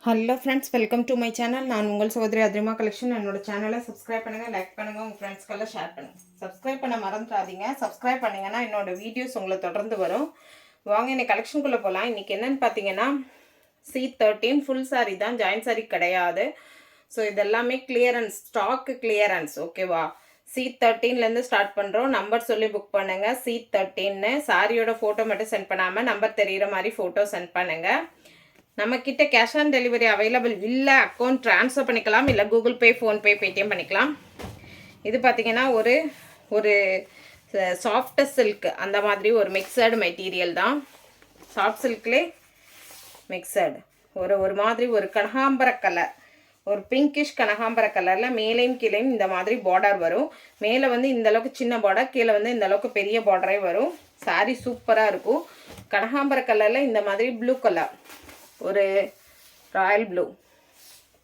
Hello friends, welcome to my channel. நான் உங்கள் சகோதரி அதிரிமா கலெக்ஷன். என்னோட சேனலை சப்ஸ்கிரைப் பண்ணுங்கள், லைக் பண்ணுங்கள், உங்கள் ஃப்ரெண்ட்ஸ்க்கெல்லாம் ஷேர் பண்ணுங்கள். சப்ஸ்கிரைப் பண்ண மறந்துடாதீங்க. சப்ஸ்கிரைப் பண்ணிங்கன்னா என்னோடய வீடியோஸ் உங்களை தொடர்ந்து வரும். வாங்க இன்னைக்கு கலெக்ஷனுக்குள்ளே போகலாம். இன்றைக்கி என்னென்னு பார்த்தீங்கன்னா C13 ஃபுல் சாரீ தான், ஜாயின் சாரீ கிடையாது. ஸோ இதெல்லாமே கிளியரன்ஸ், ஸ்டாக்கு கிளியரன்ஸ். ஓகேவா? C13லேருந்து ஸ்டார்ட் பண்ணுறோம். நம்பர் சொல்லி புக் பண்ணுங்கள். C13 சாரியோட ஃபோட்டோ மட்டும் சென்ட் பண்ணாமல் நம்பர் தெரிகிற மாதிரி ஃபோட்டோ சென்ட் பண்ணுங்கள். நம்மக்கிட்ட கேஷ் ஆன் டெலிவரி அவைலபிள் இல்லை. அக்கௌண்ட் ட்ரான்ஸ்ஃபர் பண்ணிக்கலாம், இல்லை கூகுள் பே, ஃபோன்பே, பேடிஎம் பண்ணிக்கலாம். இது பார்த்திங்கன்னா ஒரு ஒரு சாஃப்ட் சில்க் அந்த மாதிரி ஒரு மிக்சடு மெட்டீரியல் தான். சாஃப்ட் சில்க்லே மிக்சடு ஒரு மாதிரி ஒரு கனகாம்பர கலர், ஒரு பிங்கிஷ் கனகாம்பர கலரில் மேலேயும் கீழேயும் இந்த மாதிரி பார்டர் வரும். மேலே வந்து இந்தளவுக்கு சின்ன பார்டர், கீழே வந்து இந்தளவுக்கு பெரிய பார்டரே வரும். சாரீ சூப்பராக இருக்கும். கனகாம்பர கலரில் இந்த மாதிரி ப்ளூ கலர், ஒரு ராயல் ப்ளூ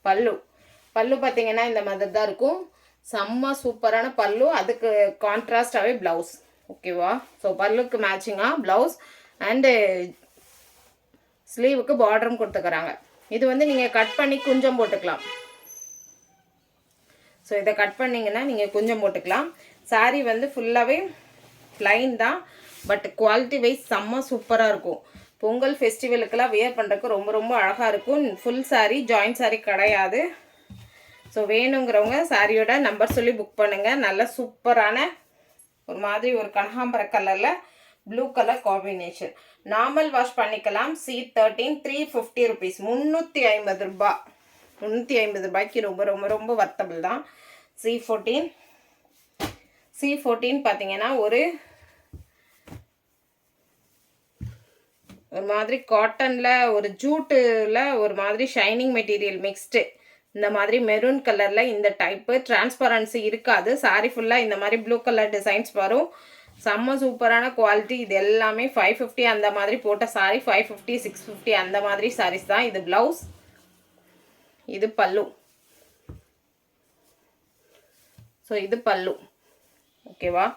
பல்லு. பல்லு பார்த்தீங்கன்னா இந்த மாதிரி தான் இருக்கும். செம்ம சூப்பரான பல்லு. அதுக்கு கான்ட்ராஸ்டாகவே ப்ளவுஸ். ஓகேவா? ஸோ பல்லுக்கு மேட்சிங்காக ப்ளவுஸ் அண்டு ஸ்லீவுக்கு பார்டரும் கொடுத்துக்கிறாங்க. இது வந்து நீங்கள் கட் பண்ணி குஞ்சம் போட்டுக்கலாம். ஸோ இதை கட் பண்ணிங்கன்னா நீங்கள் குஞ்சம் போட்டுக்கலாம். சாரீ வந்து ஃபுல்லாகவே ப்ளைன் தான், பட் குவாலிட்டி வைஸ் செம்ம சூப்பராக இருக்கும். பொங்கல் ஃபெஸ்டிவலுக்கெல்லாம் வியர் பண்ணுறதுக்கு ரொம்ப ரொம்ப அழகாக இருக்கும். ஃபுல் சாரீ, ஜாயின்ட் சாரீ கிடையாது. ஸோ வேணுங்கிறவங்க சாரியோட நம்பர் சொல்லி புக் பண்ணுங்கள். நல்ல சூப்பரான ஒரு மாதிரி ஒரு கனகாம்பர கலரில் blue colour combination. Normal wash பண்ணிக்கலாம். C13 350 ருபீஸ், 350 ரூபா. 350 ரூபாய்க்கு ரொம்ப ரொம்ப ரொம்ப வர்த்தபிள் தான். C14 பார்த்தீங்கன்னா ஒரு மாதிரி காட்டனில், ஒரு ஜூட்டில் ஒரு மாதிரி ஷைனிங் மெட்டீரியல் மிக்ஸ்டு. இந்த மாதிரி மெரூன் கலரில் இந்த டைப்பு டிரான்ஸ்பரன்சி இருக்காது. சாரீ ஃபுல்லாக இந்த மாதிரி ப்ளூ கலர் டிசைன்ஸ் வரும். செம்ம சூப்பரான குவாலிட்டி. இது எல்லாமே 550 அந்த மாதிரி போட்ட சாரீ. 550 650 அந்த மாதிரி சாரீஸ் தான். இது ப்ளவுஸ், இது பல்லு. ஸோ இது பல்லு. ஓகேவா?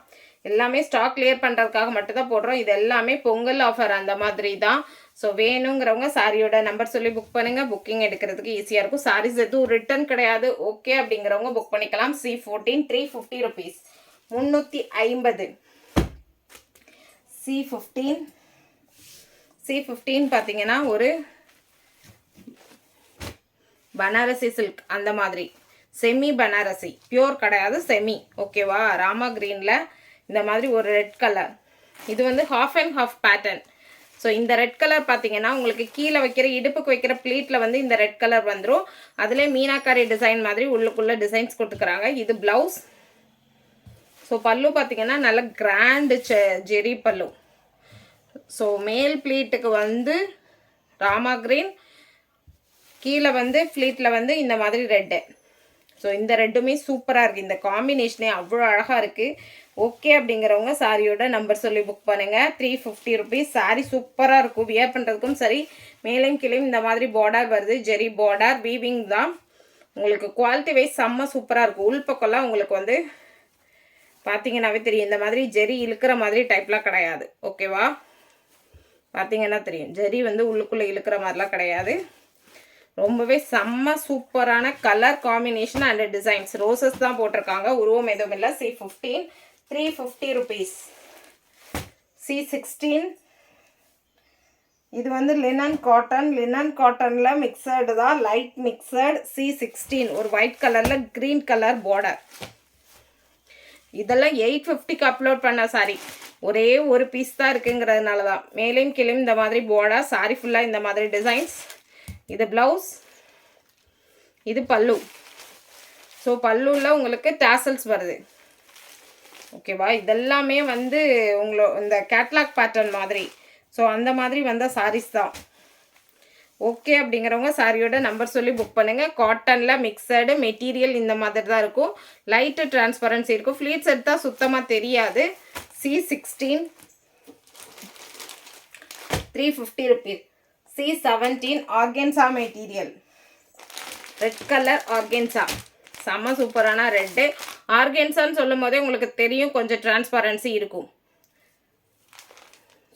எல்லாமே ஸ்டாக் கிளியர் பண்ணுறதுக்காக மட்டும்தான் போடுறோம். இது எல்லாமே பொங்கல் ஆஃபர் அந்த மாதிரி தான். ஸோ வேணுங்கிறவங்க சாரியோட நம்பர் சொல்லி புக் பண்ணுங்கள். புக்கிங் எடுக்கிறதுக்கு ஈஸியாக இருக்கும். சாரீஸ் எதுவும் ரிட்டர்ன் கிடையாது. ஓகே அப்படிங்கிறவங்க புக் பண்ணிக்கலாம். C14 350 rupees, 350. C15 பார்த்தீங்கன்னா ஒரு பனாரசி சில்க் அந்த மாதிரி, செமி பனாரசி, பியூர் கிடையாது, செமி. ஓகேவா? ராமா கிரீனில் இந்த மாதிரி ஒரு ரெட் கலர். இது வந்து half and half pattern. So இந்த ரெட் கலர் பார்த்தீங்கன்னா உங்களுக்கு கீழே வைக்கிற இடுப்புக்கு வைக்கிற ப்ளீட்டில் வந்து இந்த ரெட் கலர் வந்துடும். அதிலே மீனாக்காரி டிசைன் மாதிரி உள்ளுக்குள்ளே டிசைன்ஸ் கொடுத்துக்கிறாங்க. இது ப்ளவுஸ். ஸோ பல்லு பார்த்தீங்கன்னா நல்ல கிராண்டு ஜெரி பல்லு. ஸோ மேல் ப்ளீட்டுக்கு வந்து ராமா கிரீன், கீழே வந்து ப்ளீட்டில் வந்து இந்த மாதிரி ரெட்டு. ஸோ இந்த ரெட்டுமே சூப்பராக இருக்குது. இந்த காம்பினேஷனே அவ்வளோ அழகாக இருக்குது. ஓகே அப்படிங்கிறவங்க சாரியோட நம்பர் சொல்லி புக் பண்ணுங்கள். 350 ருபீஸ். சாரீ சூப்பராக இருக்கும். வியர் பண்ணுறதுக்கும் சரி. மேலும் கீழேயும் இந்த மாதிரி பார்டர் வருது. ஜெரி பார்டர், வீவிங் தான். உங்களுக்கு குவாலிட்டி வைஸ் செம்ம சூப்பராக இருக்கும். உள்பக்கம்லாம் உங்களுக்கு வந்து பார்த்தீங்கன்னாவே தெரியும். இந்த மாதிரி ஜெரி இழுக்கிற மாதிரி டைப்லாம் கிடையாது. ஓகேவா? பார்த்தீங்கன்னா தெரியும். ஜெரி வந்து உள்ளுக்குள்ளே இழுக்கிற மாதிரிலாம் கிடையாது. ரொம்பவே செம்ம சூப்பரான colour combination and designs. Roses தான் போட்டிருக்காங்க, உருவம் எதுவும் இல்லை. C15 350 rupees. C16 இது வந்து லினன் காட்டனில் மிக்சடு தான், லைட் மிக்சடு. C16 ஒரு ஒயிட் கலரில் க்ரீன் கலர் பார்டர். இதெல்லாம் 850க்கு அப்லோட் பண்ண சாரி. ஒரே ஒரு பீஸ் தான் இருக்குங்கிறதுனால தான். மேலேயும் கீழேயும் இந்த மாதிரி பார்டர். சாரி ஃபுல்லாக இந்த மாதிரி டிசைன்ஸ். இது ப்ளவுஸ், இது பல்லு. ஸோ பல்லுவில் உங்களுக்கு டாசல்ஸ் வருது. ஓகேவா? இதெல்லாமே வந்து இந்த கேட்லாக் பேட்டர்ன் மாதிரி. ஸோ அந்த மாதிரி வந்த சாரீஸ் தான். ஓகே அப்படிங்கிறவங்க சாரியோட நம்பர் சொல்லி புக் பண்ணுங்கள். காட்டனில் மிக்சடு மெட்டீரியல் இந்த மாதிரி தான் இருக்கும். லைட்டு டிரான்ஸ்பரன்சி இருக்கும். ஃப்ளீட்ஸ் எடுத்தால் சுத்தமாக தெரியாது. C16 350 rupees. C17 organza material, red colour organza. செம்ம சூப்பரான ரெட்டு. ஆர்கென்சான்னு சொல்லும் போதே உங்களுக்கு தெரியும் கொஞ்சம் டிரான்ஸ்பரன்சி இருக்கும்.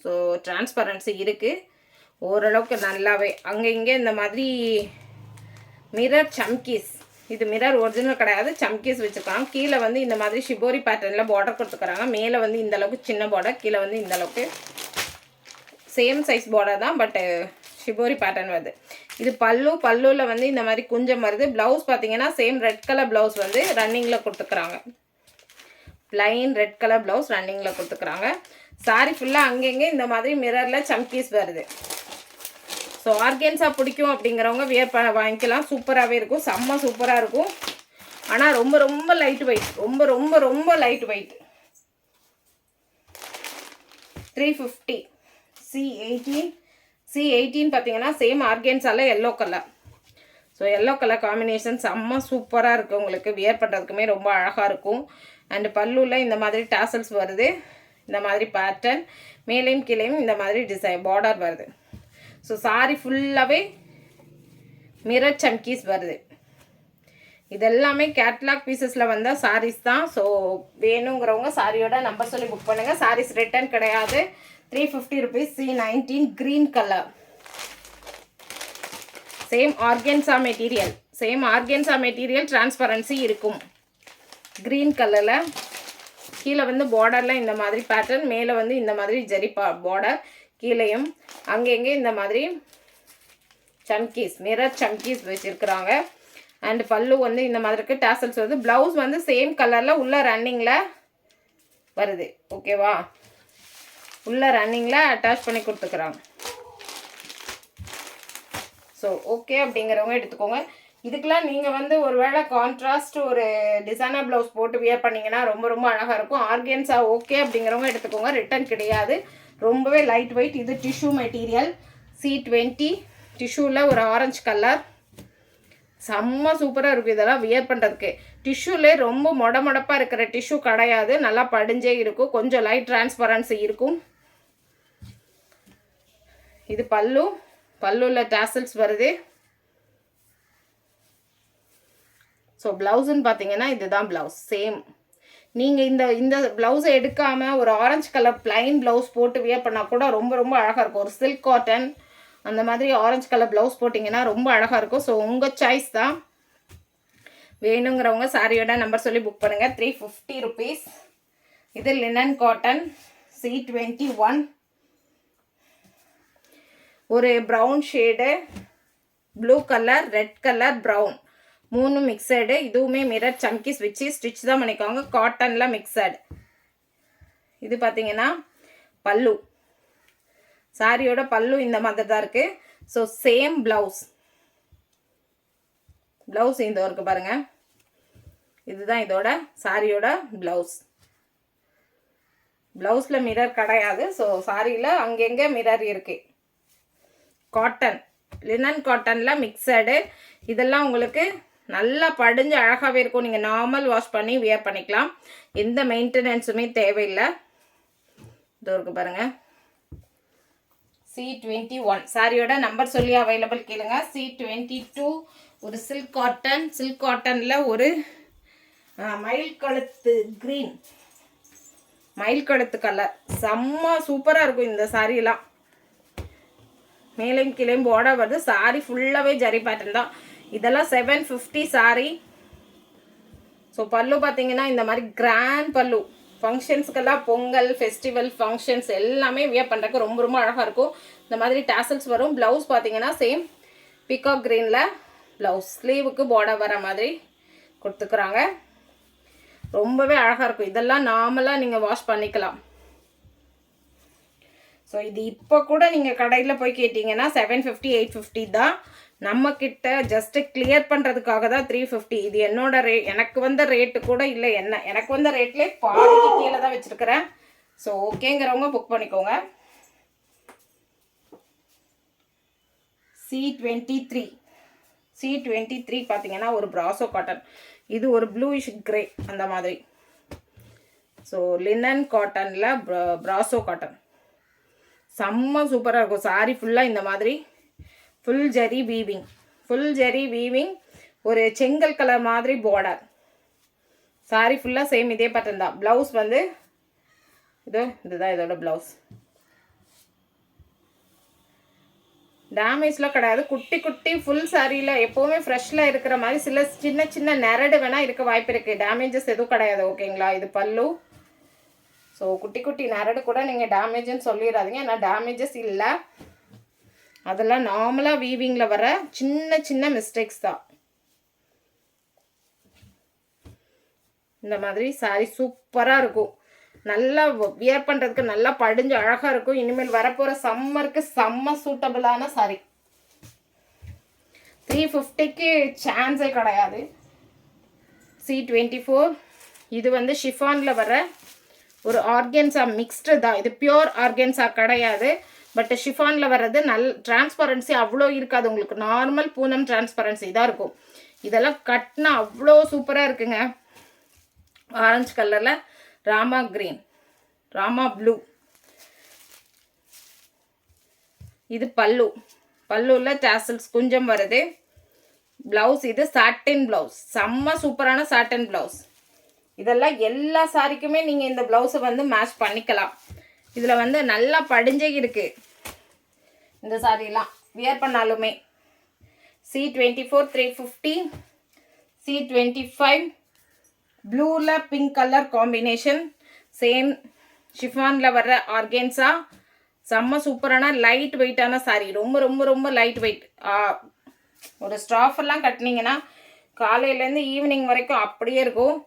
ஸோ டிரான்ஸ்பரன்சி இருக்குது ஓரளவுக்கு நல்லாவே. அங்கே இங்கே இந்த மாதிரி மிரர் சம்கீஸ். இது மிரர் ஒரிஜினல் கிடையாது, சம்கீஸ் வச்சுருக்காங்க. கீழே வந்து இந்த மாதிரி ஷிபோரி பேட்டர்னில் பார்டர் கொடுத்துக்கிறாங்க. மேலே வந்து இந்த அளவுக்கு சின்ன பார்டர், கீழே வந்து இந்த அளவுக்கு சேம் சைஸ் பார்டர் தான், பட் ஷிபோரி பேட்டர்ன் வருது. இது பல்லுவில் வந்து இந்த மாதிரி குஞ்சம் வருது. ப்ளவுஸ் பார்த்தீங்கன்னா சேம் ரெட் கலர் ப்ளவுஸ் வந்து ரன்னிங்கில் கொடுத்துக்கிறாங்க. ப்ளைன் ரெட் கலர் ப்ளவுஸ் ரன்னிங்கில் கொடுத்துக்கிறாங்க. சாரி ஃபுல்லாக அங்கங்கே இந்த மாதிரி மிரரில் சம்கீஸ் வருது. ஸோ ஆர்கென்ஸா பிடிக்கும் அப்படிங்கிறவங்க வியர் பண்ண வாங்கிக்கலாம். சூப்பராகவே இருக்கும், செம்ம சூப்பராக இருக்கும். ஆனால் ரொம்ப ரொம்ப லைட் வெயிட், ரொம்ப ரொம்ப ரொம்ப லைட் வெயிட். 350. C18 பார்த்தீங்கன்னா சேம் ஆர்கென்ஸால yellow colour. So yellow colour combination செம்ம சூப்பராக இருக்குது. உங்களுக்கு வியர் பண்ணுறதுக்குமே ரொம்ப அழகாக இருக்கும். அண்டு பல்லுவில் இந்த மாதிரி டாசல்ஸ் வருது, இந்த மாதிரி பேட்டர்ன், மேலேயும் கீழேயும் இந்த மாதிரி டிசைன் பார்டர் வருது. ஸோ சாரி ஃபுல்லாகவே மிரர் சம்கீஸ் வருது. இதெல்லாமே கேட்லாக் பீசஸில் வந்த சாரீஸ் தான். ஸோ வேணுங்கிறவங்க சாரியோட நம்பர் சொல்லி புக் பண்ணுங்கள். சாரீஸ் ரிட்டர்ன் கிடையாது. 350 rupees. C19 green colour. Same organza material transparency இருக்கும். க்ரீன் கலரில் கீழே வந்து பார்டரில் இந்த மாதிரி பேட்டர்ன், மேலே வந்து இந்த மாதிரி ஜரி பார்டர், கீழேயும் அங்கங்கே இந்த மாதிரி சம்கீஸ் மிரர் சம்கீஸ் வச்சுருக்குறாங்க. அண்ட் பல்லு வந்து இந்த மாதிரி இருக்குது, டாசல்ஸ் வருது. ப்ளவுஸ் வந்து சேம் கலரில் உள்ள ரன்னிங்கில் வருது. ஓகேவா, உள்ள ரன்னிங்கில் அட்டாச் பண்ணி கொடுத்துக்குறாங்க. ஸோ ஓகே அப்படிங்கிறவங்க எடுத்துக்கோங்க. இதுக்கெலாம் நீங்கள் வந்து ஒரு வேளை கான்ட்ராஸ்ட் ஒரு டிசைனர் ப்ளவுஸ் போட்டு வியர் பண்ணிங்கன்னா ரொம்ப ரொம்ப அழகாக இருக்கும். ஆர்கென்ஸா ஓகே அப்படிங்கிறவங்க எடுத்துக்கோங்க, ரிட்டர்ன் கிடையாது. ரொம்பவே லைட் வெயிட். இது டிஷ்யூ மெட்டீரியல். C20 டிஷ்யூவில் ஒரு ஆரஞ்சு கலர், செம்ம சூப்பராக இருக்கும். இதெல்லாம் வியர் பண்ணுறதுக்கு டிஷ்யூலே ரொம்ப மொடப்பாக இருக்கிற டிஷ்யூ கிடையாது, நல்லா படிஞ்சே இருக்கும், கொஞ்சம் லைட் டிரான்ஸ்பரன்சி இருக்கும். இது பல்லுவில் டாசல்ஸ் வருது. ஸோ ப்ளவுஸுன்னு பார்த்தீங்கன்னா இதுதான் ப்ளவுஸ். சேம் நீங்கள் இந்த ப்ளவுஸை எடுக்காமல் ஒரு ஆரஞ்சு கலர் ப்ளைன் ப்ளவுஸ் போட்டு வியர் பண்ணால் கூட ரொம்ப ரொம்ப அழகாக இருக்கும். ஒரு சில்க் காட்டன் அந்த மாதிரி ஆரஞ்சு கலர் ப்ளவுஸ் போட்டிங்கன்னா ரொம்ப அழகாக இருக்கும். ஸோ உங்கள் சாய்ஸ் தான். வேணுங்கிறவங்க சாரியோட நம்பர் சொல்லி புக் பண்ணுங்கள். 350 rupees. இது லினன் காட்டன். C21 ஒரு brown shade, blue colour, red colour, brown, மூணு மிக்சடு. இதுவுமே மிரர் சம்கீஸ் வச்சு ஸ்டிச் தான் பண்ணிக்கோங்க, காட்டனில் மிக்சடு. இது பார்த்தீங்கன்னா பல்லு, சாரியோட பல்லு இந்த மாதிரி தான் இருக்குது. ஸோ சேம் ப்ளவுஸ் இந்த ஒர்க்கு பாருங்கள். இதுதான் இதோட சாரியோட ப்ளவுஸில் மிரர் கிடையாது. ஸோ சாரியில் அங்கங்கே மிரர் இருக்குது. காட்டன், லினன் காட்டனில் மிக்சடு. இதெல்லாம் உங்களுக்கு நல்லா படிஞ்சு அழகாகவே இருக்கும். நீங்கள் நார்மல் வாஷ் பண்ணி வியர் பண்ணிக்கலாம், எந்த மெயின்டெனன்ஸுமே தேவையில்லை. இது இருக்கு பாருங்கள். C21 சாரியோட நம்பர் சொல்லி அவைலபிள் கேளுங்க. C22 ஒரு சில்க் காட்டனில் ஒரு மயில் கழுத்து க்ரீன், மயில் கழுத்து கலர், செம்ம சூப்பராக இருக்கும் இந்த சாரியெல்லாம். மேலேயும் கீழேயும் பார்டர் வருது. சாரி ஃபுல்லாகவே ஜரி பேட்டர்ன் தான். இதெல்லாம் 750 சாரி. ஸோ பல்லு பார்த்தீங்கன்னா இந்த மாதிரி கிராண்ட் பல்லு. ஃபங்க்ஷன்ஸ்க்கெல்லாம் பொங்கல் ஃபெஸ்டிவல் ஃபங்க்ஷன்ஸ் எல்லாமே வியர் பண்ணுறதுக்கு ரொம்ப ரொம்ப அழகாக இருக்கும். இந்த மாதிரி டாசல்ஸ் வரும். ப்ளவுஸ் பார்த்தீங்கன்னா சேம் பீகாக் க்ரீனில் ப்ளவுஸ், ஸ்லீவுக்கு பார்டர் வர மாதிரி கொடுத்துக்குறாங்க. ரொம்பவே அழகாக இருக்கும். இதெல்லாம் நார்மலாக நீங்கள் வாஷ் பண்ணிக்கலாம். ஸோ இது இப்போ கூட நீங்கள் கடையில் போய் கேட்டிங்கன்னா 750 850 தான். நம்மக்கிட்ட ஜஸ்ட்டு கிளியர் பண்ணுறதுக்காக தான் 350. இது என்னோட எனக்கு வந்த ரேட்டு கூட இல்லை, எனக்கு வந்த ரேட்லேயே பாதிக்கு கீழே தான் வச்சுருக்கிறேன். ஸோ ஓகேங்கிறவங்க புக் பண்ணிக்கோங்க. C23 பார்த்தீங்கன்னா ஒரு ப்ராசோ காட்டன். இது ஒரு ப்ளூயிஷ் கிரே அந்த மாதிரி. ஸோ லினன் காட்டனில் ப்ராசோ காட்டன் செம்ம சூப்பராக இருக்கும். சாரி ஃபுல்லாக இந்த மாதிரி ஃபுல் ஜரி வீவிங், ஒரு செங்கல் கலர் மாதிரி பார்டர். சாரி ஃபுல்லாக சேம் இதே பேட்டர்ன் தான். ப்ளவுஸ் வந்து இதுதான் இதோட ப்ளவுஸ். டேமேஜ்லாம் கிடையாது. குட்டி குட்டி ஃபுல் சாரியில் எப்போவுமே ஃப்ரெஷ்ஷில் இருக்கிற மாதிரி சில சின்ன சின்ன நெரடு வேணால் இருக்க வாய்ப்பு இருக்குது. டேமேஜஸ் எதுவும் கிடையாது. ஓகேங்களா? இது பல்லு. ஸோ குட்டி குட்டி நெரடு கூட நீங்கள் டேமேஜ்னு சொல்லிடாதீங்க. ஏன்னா டேமேஜஸ் இல்லை, அதெல்லாம் நார்மலாக வீவிங்கில் வர சின்ன சின்ன மிஸ்டேக்ஸ் தான். இந்த மாதிரி சாரி சூப்பராக இருக்கும். நல்லா வியர் பண்ணுறதுக்கு நல்லா படிஞ்சு அழகாக இருக்கும். இனிமேல் வரப்போகிற சம்மருக்கு செம்ம சூட்டபிளான சாரி. 350க்கு சான்ஸே கிடையாது. C24. இது வந்து ஷிஃபானில் வர ஒரு ஆர்கன்ஸா மிக்ஸ்டு தான். இது பியோர் ஆர்கன்ஸா கிடையாது. பட் ஷிஃபானில் வர்றது டிரான்ஸ்பரன்சி அவ்வளோ இருக்காது. உங்களுக்கு நார்மல் பூனம் டிரான்ஸ்பரன்சி தான் இருக்கும். இதெல்லாம் கட்டினா அவ்வளோ சூப்பராக இருக்குங்க. ஆரஞ்சு கலரில் ராமா கிரீன், ராமா ப்ளூ. இது பல்லு. பல்லுவில் டாசல்ஸ் கொஞ்சம் வருது. ப்ளவுஸ் இது சாட்டின் ப்ளவுஸ். செம்ம சூப்பரான சாட்டின் ப்ளவுஸ். இதெல்லாம் எல்லா சாரிக்குமே நீங்கள் இந்த ப்ளவுஸை வந்து மேட்ச் பண்ணிக்கலாம். இதில் வந்து நல்லா படிஞ்சே இருக்குது இந்த சாரியெல்லாம் வியர் பண்ணாலுமே. C24 350, C25 ப்ளூவில் பிங்க் கலர் காம்பினேஷன். சேம் ஷிஃபானில் வர்ற ஆர்கன்ஸா. செம்ம சூப்பரான லைட் வெயிட்டான சாரீ. ரொம்ப ரொம்ப ரொம்ப லைட் வெயிட். ஒரு ஸ்டாஃபெல்லாம் கட்டினீங்கன்னா காலையிலேருந்து ஈவினிங் வரைக்கும் அப்படியே இருக்கும்.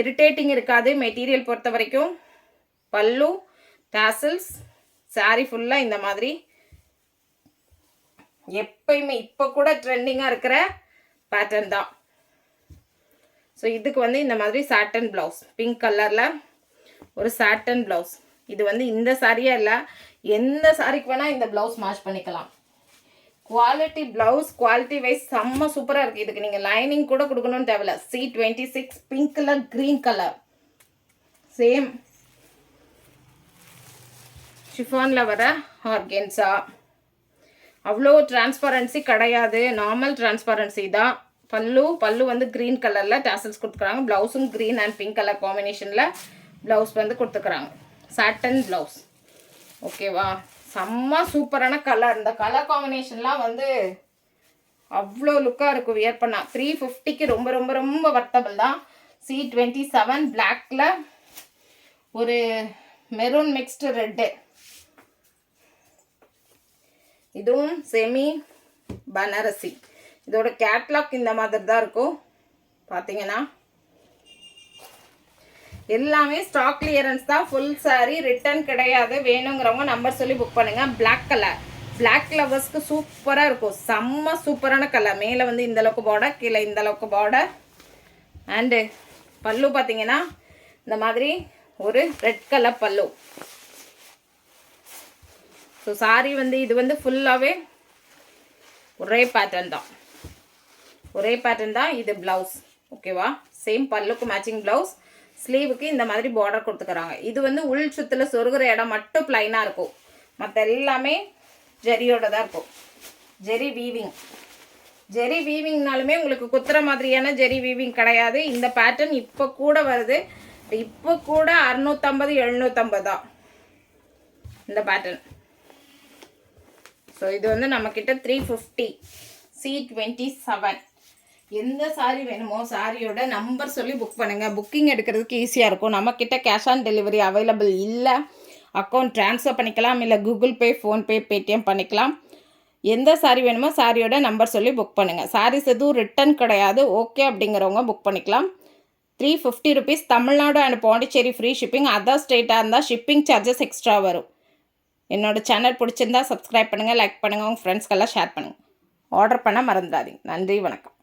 இரிட்டேட்டிங் இருக்காது மெட்டீரியல் பொறுத்த வரைக்கும். பல்லு, டாசல்ஸ், சாரீ ஃபுல்லாக இந்த மாதிரி எப்பயுமே இப்போ கூட ட்ரெண்டிங்காக இருக்கிற பேட்டர்ன் தான். ஸோ இதுக்கு வந்து இந்த மாதிரி சாட்டன் ப்ளவுஸ், பிங்க் கலரில் ஒரு சாட்டன் ப்ளவுஸ். இது வந்து இந்த சாரியே இல்லை, எந்த சாரிக்கு வேணால் இந்த ப்ளவுஸ் மேட்ச் பண்ணிக்கலாம். குவாலிட்டி ப்ளவுஸ், குவாலிட்டி வைஸ் செம்ம சூப்பராக இருக்குது. இதுக்கு நீங்கள் லைனிங் கூட கொடுக்கணும்னு தேவையில்ல. C26 pink colour, green colour. Same ஷிஃபானில் வர ஆர்கன்ஸா. அவ்வளோ டிரான்ஸ்பரன்சி கிடையாது, நார்மல் டிரான்ஸ்பரன்சி தான். பல்லு வந்து க்ரீன் கலரில் டாசல்ஸ் கொடுத்துக்கிறாங்க. ப்ளவுஸும் க்ரீன் அண்ட் பிங்க் கலர் காம்பினேஷனில் ப்ளவுஸ் வந்து கொடுத்துக்கிறாங்க. Satin blouse. ஓகேவா? செம்ம சூப்பரான கலர். இந்த கலர் காம்பினேஷன்லாம் வந்து அவ்வளோ லுக்காக இருக்கும் வியர் பண்ணால். 350க்கு ரொம்ப ரொம்ப ரொம்ப வர்த்தபிள் தான். C27 பிளாக்கில் ஒரு மெரூன் மிக்ஸ்டு ரெட்டு. இதுவும் செமி பனாரசி. இதோட கேட்லாக் இந்த மாதிரி தான் இருக்கும். பார்த்தீங்கன்னா எல்லாமே ஸ்டாக் கிளியரன்ஸ் தான். ஃபுல் சாரி ரிட்டர்ன் கிடையாது. வேணுங்கிறவங்க நம்பர் சொல்லி புக் பண்ணுங்கள். பிளாக் கலர், பிளாக் லவர்ஸ்க்கு சூப்பராக இருக்கும். செம்ம சூப்பரான கலர். மேலே வந்து இந்தளவுக்கு பார்டர், கீழே இந்தளவுக்கு பார்டர். அண்டு பல்லு பார்த்தீங்கன்னா இந்த மாதிரி ஒரு ரெட் கலர் பல்லு. ஸோ சாரி வந்து இது வந்து ஃபுல்லாகவே ஒரே பேட்டர்ன் தான். ஒரே பேட்டர்ன் தான். இது ப்ளவுஸ். ஓகேவா? சேம் பல்லுக்கு மேட்சிங் ப்ளவுஸ். ஸ்லீவுக்கு இந்த மாதிரி பார்டர் கொடுத்துக்கிறாங்க. இது வந்து உள் சுத்தில் சொருகிற இடம் மட்டும் ப்ளைனாக இருக்கும். மற்ற எல்லாமே ஜெரியோட தான் இருக்கும். ஜெரி வீவிங். ஜெரி வீவிங்னாலுமே உங்களுக்கு குத்துற மாதிரியான ஜெரி வீவிங் கிடையாது. இந்த பேட்டர்ன் இப்போ கூட வருது. இப்போ கூட 650 750 தான் இந்த பேட்டர்ன். ஸோ இது வந்து நம்மக்கிட்ட 350. C27. எந்த சாரி வேணுமோ சாரியோட நம்பர் சொல்லி புக் பண்ணுங்கள். புக்கிங் எடுக்கிறதுக்கு ஈஸியாக இருக்கும். நம்மக்கிட்ட கேஷ் ஆன் டெலிவரி அவைலபிள் இல்லை. அக்கௌண்ட் ட்ரான்ஸ்ஃபர் பண்ணிக்கலாம், இல்லை கூகுள் பே, ஃபோன்பே, பேடிஎம் பண்ணிக்கலாம். எந்த சாரி வேணுமோ சாரியோட நம்பர் சொல்லி புக் பண்ணுங்கள். சாரீஸ் எதுவும் ரிட்டன் கிடையாது. ஓகே அப்படிங்கிறவங்க புக் பண்ணிக்கலாம். 350 rupees. Tamil Nadu and Pondicherry free shipping. Other ஸ்டேட்டாக இருந்தால் ஷிப்பிங் சார்ஜஸ் எக்ஸ்ட்ரா வரும். என்னோடய சேனல் பிடிச்சிருந்தா சப்ஸ்கிரைப் பண்ணுங்கள், லைக் பண்ணுங்கள், உங்கள் ஃப்ரெண்ட்ஸ்க்கெல்லாம் ஷேர் பண்ணுங்கள். ஆர்டர் பண்ண மறந்துடாதீங்க. நன்றி, வணக்கம்.